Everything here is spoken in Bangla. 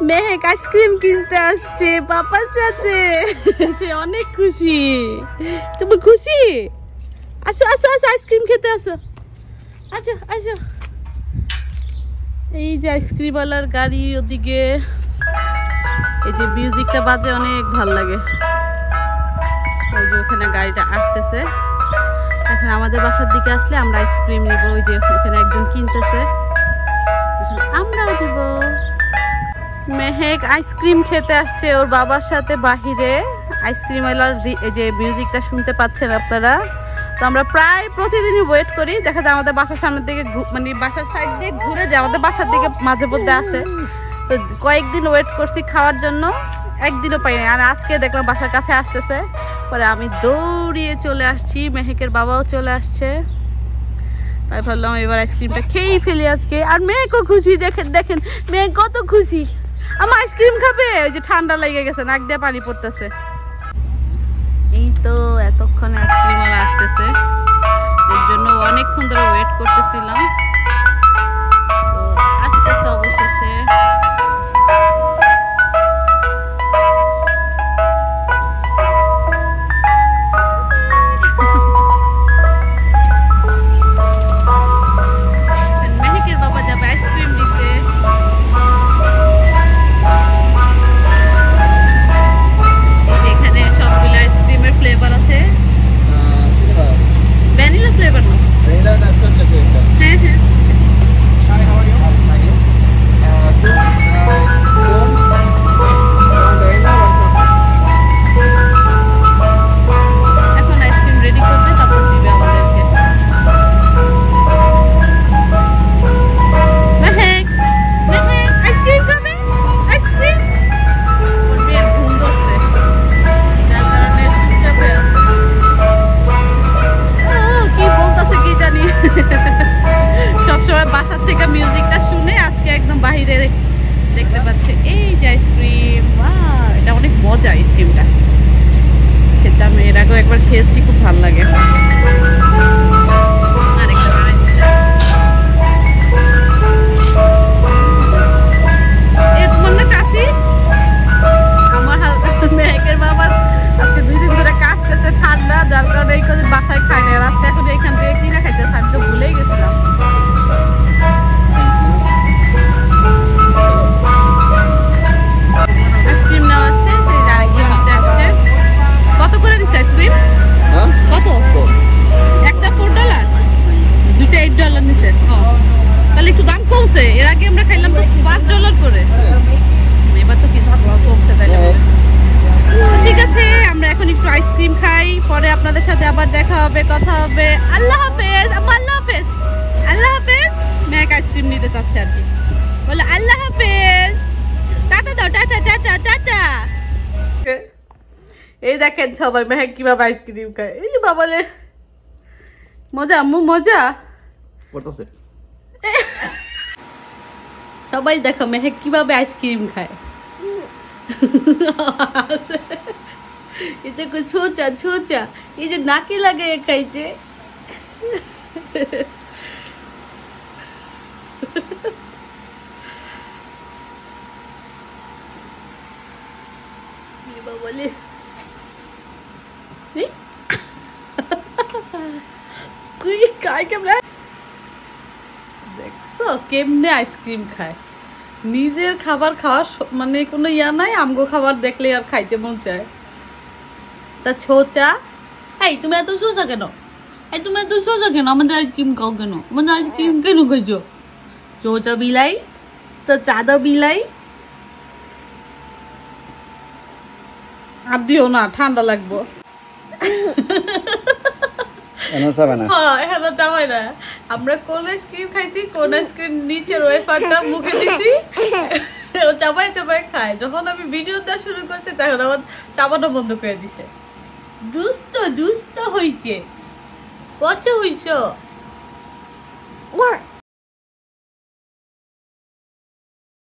মেহেক আইসক্রিম কিনতে আসছে পাপার সাথে, সে অনেক খুশি। তুমি খুশি? আসো আসো আসো, আইসক্রিম খেতে আসো, আচ্ছা আসো। এই যে আইসক্রিম ওয়ালার গাড়ি ওদিকে, এই যে মিউজিকটা বাজে অনেক ভালো লাগে। ওই যে ওখানে গাড়িটা আসতেছে, এখন আমাদের বাসার দিকে আসলে আমরা আইসক্রিম নিব। ওই যে ওখানে একজন কিনতেছে, আমরাও দিব। মেহেক আইসক্রিম খেতে আসছে ওর বাবার সাথে বাহিরে। আইসক্রিম ওয়ালার এই যে মিউজিকটা শুনতে পাচ্ছেন আপনারা। তো আমরা প্রায় প্রতিদিনই ওয়েট করি, দেখা যায় আমাদের বাসার সামনের দিকে, মানে বাসার সাইড দিয়ে ঘুরে যায়, আমাদের বাসার দিকে মাঝে মধ্যে আসে। তো কয়েকদিন ওয়েট করছি খাওয়ার জন্য, একদিনও পাইনি। আর আজকে দেখলাম বাসার কাছে আসতেছে, পরে আমি দৌড়িয়ে চলে আসছি, মেহেকের বাবাও চলে আসছে। তাই ভাবলাম এবার আইসক্রিমটা খেয়েই ফেলি আজকে। আর মেহেকও খুশি, দেখেন দেখেন মেহেক কত খুশি, আমার আইসক্রিম খাবে। ওই যে ঠান্ডা লেগে গেছে, নাক দিয়ে পানি পড়তেছে। এই তো এতক্ষণে আইসক্রিম ওয়ালা আসতেছে, এর জন্য অনেকক্ষণ ধরে ওয়েট করতেছিলাম। তো আসতেছে অবশেষে। মেহেকের বাবা যাবে আইসক্রিম দিতে। এখানে সবগুলো আইসক্রিমের ফ্লেভার আছে। ভ্যানিলা ফ্লেভার না? হ্যাঁ হ্যাঁ। এখন আইসক্রিম রেডি করবে, তারপর দিবে আমাদেরকে। মেহেক মেহেক আইসক্রিম খাবে, আইসক্রিম। ওর মেয়ের ঘুম ধরছে, যার কারণে চুপচাপ হয়ে আছে। কি বলতেছে কি জানি। সবসময় বাসার থেকে মিউজিকটা শুনে আজকে একদম বাহিরে দেখতে পাচ্ছে। এই যে আইসক্রিম, এটা অনেক মজা আইসক্রিমটা খেতে। আমি এর আগেও একবার খেয়েছি, খুব ভালো লাগে। আরেকটা বানাই দিচ্ছে। এ তোমার না কাশি? আমার মেহেকের বাবার আজকে 2 দিন ধরে কাশতেছে, ঠান্ডা, যার কারণে এই কদিন বাসায় খাই না। আজকে এখন এখান থেকে কিনে খাইতেছে, আমি তো ভুলেই গেছিলাম। আইসক্রিম নেওয়া আসছে, সেই আরেকজন নিতে আসছে। কত করে নিচ্ছে আইসক্রিম? কত? একটা $4, দুইটা $8 নিচ্ছে। তাহলে একটু দাম কমছে, এর আগে আমরা খাইলাম তো $5 করে, এবার তো কিছু কমছে। তাইলে ঠিক আছে, আমরা এখন একটু আইসক্রিম খাই, পরে আপনাদের সাথে আবার দেখা হবে, কথা হবে। আল্লাহ হাফেজ, আল্লাহ হাফেজ, আল্লাহ হাফেজ। মেহেক আইসক্রিম নিতে চাচ্ছে আর কি, বলে আল্লাহ হাফেজ, টাটা দাও, টাটা টাটা টাটা। এই দেখেন সবাই মেহেক কিভাবে আইসক্রিম খায়। এই যে বাবালে মজা, আম্মু মজা করতেছে। সবাই দেখো মেহেক কিভাবে আইসক্রিম খায়। এটা ছোচা ছোচা, এই যে নাকি লাগে খাইছে। বলে দেখছো কেমনে আইসক্রিম খায়। নিজের খাবার খাওয়ার মানে কোনো ইয়া নাই, আমগো খাবার দেখলে আর খাইতে মন চায়। তা ছোচা, এই তুমি এত সোজা কেন? এই তুমি এত সোজা কেন? আমাদের আইসক্রিম খাও কেন? আমাদের আইসক্রিম কেন খাইছো? ছোচা বিলাই, তো চাঁদা বিলাই। আর দিও না, ঠান্ডা লাগবো। আমরা কোন আইসক্রিম খাইছি, কোন আইসক্রিম নিচের ওয়েফারটা মুখে দিছি, চাবাই চাবাই খায়। যখন আমি ভিডিও দেওয়া শুরু করছি তখন আমার চাবানো বন্ধ করে দিছে। দুষ্ট দুষ্ট হইছে, কত হইছ?